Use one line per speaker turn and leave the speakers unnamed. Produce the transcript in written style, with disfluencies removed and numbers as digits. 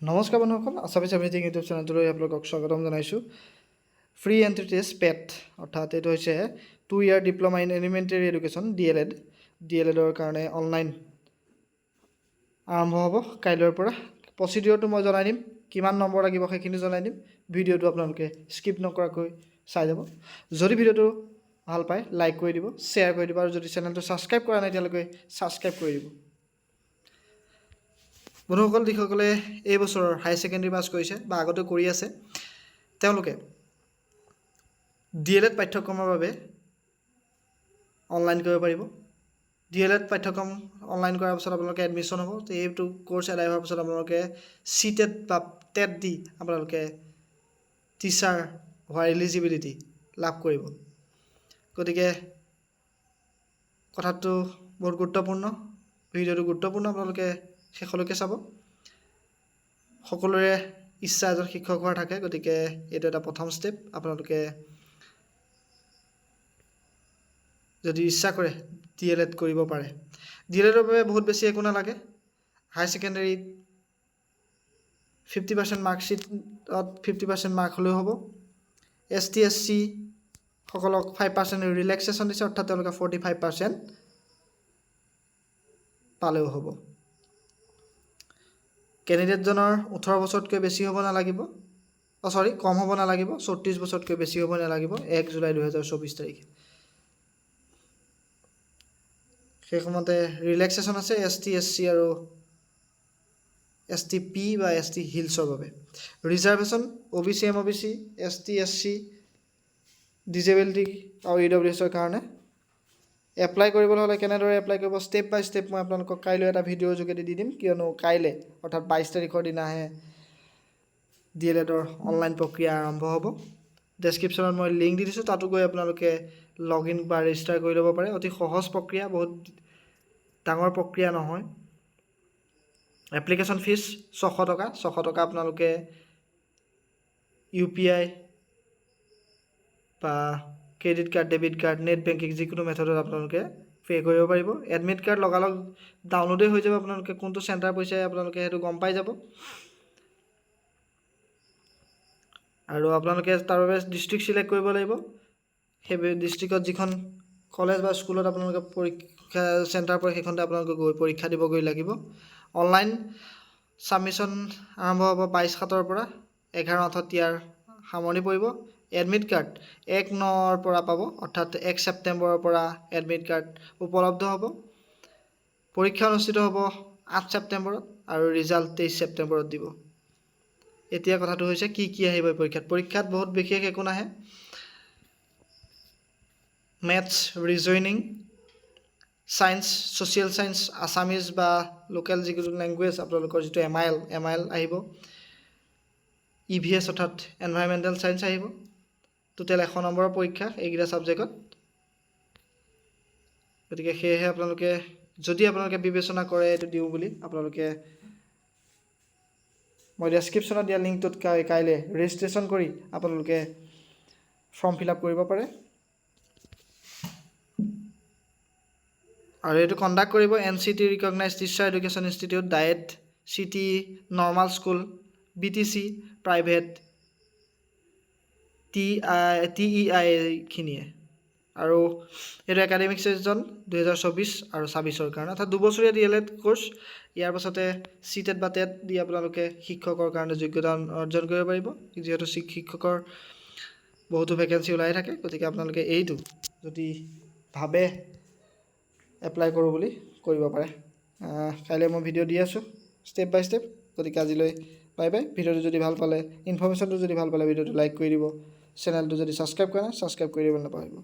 নমস্কাৰ বন্ধুসকল, Assamese everything YouTube চেনেলটোলৈ আপোনালোকক স্বাগতম জনাইছোঁ। ফ্ৰী এণ্ট্ৰি টেষ্ট পেট অৰ্থাৎ এইটো হৈছে 2 ইয়াৰ ডিপ্ল'মা ইন এলিমেণ্টেৰী এডুকেশ্যন DLEDৰ কাৰণে অনলাইন আৰম্ভ হ'ব কাইলৈৰ পৰা। প্ৰচিডিঅ'ৰটো মই জনাই দিম, কিমান নম্বৰ লাগিব সেইখিনি জনাই দিম। ভিডিঅ'টো আপোনালোকে স্কিপ নকৰাকৈ চাই যাব। যদি ভিডিঅ'টো ভাল পায় লাইক কৰি দিব, শ্বেয়াৰ কৰি দিব, আৰু যদি চেনেলটো ছাবস্ক্ৰাইব কৰা নাই এতিয়ালৈকে ছাবস্ক্ৰাইব কৰি দিব। বন্ধুসকল, যিসকলে এই বছৰৰ হাই ছেকেণ্ডেৰী পাছ কৰিছে বা আগতে কৰি আছে, তেওঁলোকে DLED পাঠ্যক্ৰমৰ বাবে অনলাইন কৰিব পাৰিব। DLED পাঠ্যক্ৰম অনলাইন কৰাৰ পিছত আপোনালোকে এডমিশ্যন হ'ব। তো এইটো কোৰ্চ এদায় হোৱাৰ পিছত আপোনালোকে CTET বা টেট দি আপোনালোকে টিচাৰ হোৱাৰ এলিজিবিলিটি লাভ কৰিব। গতিকে কথাটো বহুত গুৰুত্বপূৰ্ণ, ভিডিঅ'টো গুৰুত্বপূৰ্ণ, আপোনালোকে শেষলৈকে চাব। সকলোৰে ইচ্ছা এজন শিক্ষক হোৱাৰ থাকে, গতিকে এইটো এটা প্ৰথম ষ্টেপ। আপোনালোকে যদি ইচ্ছা কৰে DLED কৰিব পাৰে। DLEDৰ বাবে বহুত বেছি একো নালাগে। হাই ছেকেণ্ডেৰীত 50% মাৰ্কশ্বিটত 50% মাৰ্ক হ'লেও হ'ব। ST SC সকলক 5% ৰিলেক্সেশ্যন দিছে, অৰ্থাৎ তেওঁলোকে 45% পালেও হ'ব। কেণ্ডিডেটজনৰ 18 বছৰতকৈ বেছি হ'ব নালাগিব, কম হ'ব নালাগিব, 34 বছৰতকৈ বেছি হ'ব নালাগিব। 1 জুলাই 2024 তাৰিখে সেই সময়তে ৰিলেক্সেশ্যন আছে ST SC আৰু STP বা ST হিলছৰ বাবে। Reservation OBC MOBC ST SC disability আৰু EWSৰ কাৰণে। এপ্লাই কৰিবলৈ হ'লে কেনেদৰে এপ্লাই কৰিব, ষ্টেপ বাই ষ্টেপ মই আপোনালোকক কাইলৈ এটা ভিডিঅ'ৰ যোগেদি দি দিম, কিয়নো কাইলৈ অৰ্থাৎ 22 তাৰিখৰ দিনাহে DLEDৰ অনলাইন প্ৰক্ৰিয়া আৰম্ভ হ'ব। ডেছক্ৰিপশ্যনত মই লিংক দি দিছোঁ, তাতো গৈ আপোনালোকে লগ ইন বা ৰেজিষ্টাৰ কৰি ল'ব পাৰে। অতি সহজ প্ৰক্ৰিয়া, বহুত ডাঙৰ প্ৰক্ৰিয়া নহয়। এপ্লিকেশ্যন ফিজ 600 টকা। 600 টকা আপোনালোকে UPI বা credit card, debit card, net banking যিকোনো মেথডত আপোনালোকে পে' কৰিব পাৰিব। এডমিট কাৰ্ড লগালগ ডাউনলোডেই হৈ যাব, আপোনালোকে কোনটো চেণ্টাৰ পইচা আপোনালোকে সেইটো গম পাই যাব। আৰু আপোনালোকে তাৰ বাবে ডিষ্ট্ৰিক্ট ছিলেক্ট কৰিব লাগিব। সেই ডিষ্ট্ৰিক্টত যিখন কলেজ বা স্কুলত আপোনালোকে পৰীক্ষা চেণ্টাৰ পৰে সেইখনতে আপোনালোকে গৈ পৰীক্ষা দিবগৈ লাগিব। অনলাইন ছাবমিশ্যন আৰম্ভ হ'ব 22/7 পৰা 11/8 ইয়াৰ সামৰণি পৰিব। এডমিট কাৰ্ড 1/9 পৰা পাব, অৰ্থাৎ 1 ছেপ্টেম্বৰৰ পৰা এডমিট কাৰ্ড উপলব্ধ হ'ব। পৰীক্ষা অনুষ্ঠিত হ'ব 8 ছেপ্টেম্বৰত আৰু ৰিজাল্ট 23 ছেপ্টেম্বৰত দিব। এতিয়া কথাটো হৈছে কি কি আহিব পৰীক্ষাত বহুত বিশেষ একো নাহে। Maths, reasoning, science, social science, Assamese বা লোকেল যিকোনো লেংগুৱেজ আপোনালোকৰ যিটো MIL আহিব। EVS অৰ্থাৎ এনভাইৰমেণ্টেল ছায়েন্স আহিব। টোটেল 100 নম্বৰৰ পৰীক্ষা এইকেইটা ছাবজেক্টত। গতিকে সেয়েহে আপোনালোকে যদি বিবেচনা কৰে এইটো দিওঁ বুলি, আপোনালোকে মই ডেছক্ৰিপশ্যনত দিয়া লিংকটোত কাইলৈ ৰেজিষ্ট্ৰেশ্যন কৰি আপোনালোকে ফৰ্ম ফিল আপ কৰিব পাৰে। আৰু এইটো কণ্ডাক্ট কৰিব NCT recognise teacher education institute, diet, CTE, normal school, BTC, private, TEI এইখিনিয়ে। আৰু এইটো একাডেমিক ছেশ্যন 2024 আৰু 2026 কাৰণে, অৰ্থাৎ 2 বছৰীয়া DLED কোৰ্চ। ইয়াৰ পাছতে CTET বা টেট দি আপোনালোকে শিক্ষকৰ কাৰণে যোগ্যতা অৰ্জন কৰিব পাৰিব। যিহেতু শিক্ষকৰ বহুতো ভেকেঞ্চি ওলাই থাকে, গতিকে আপোনালোকে এইটো যদি ভাবে এপ্লাই কৰোঁ বুলি কৰিব পাৰে। কাইলৈ মই ভিডিঅ' দি আছোঁ ষ্টেপ বাই ষ্টেপ। গতিকে আজিলৈ বাই বাই। ভিডিঅ'টো যদি ভাল পালে, ইনফৰ্মেশ্যনটো যদি ভাল পালে ভিডিঅ'টো লাইক কৰি দিব। চেনেলটো যদি ছাবস্ক্ৰাইব কৰা নাই ছাবস্ক্ৰাইব কৰি দিব নাপাহৰিব।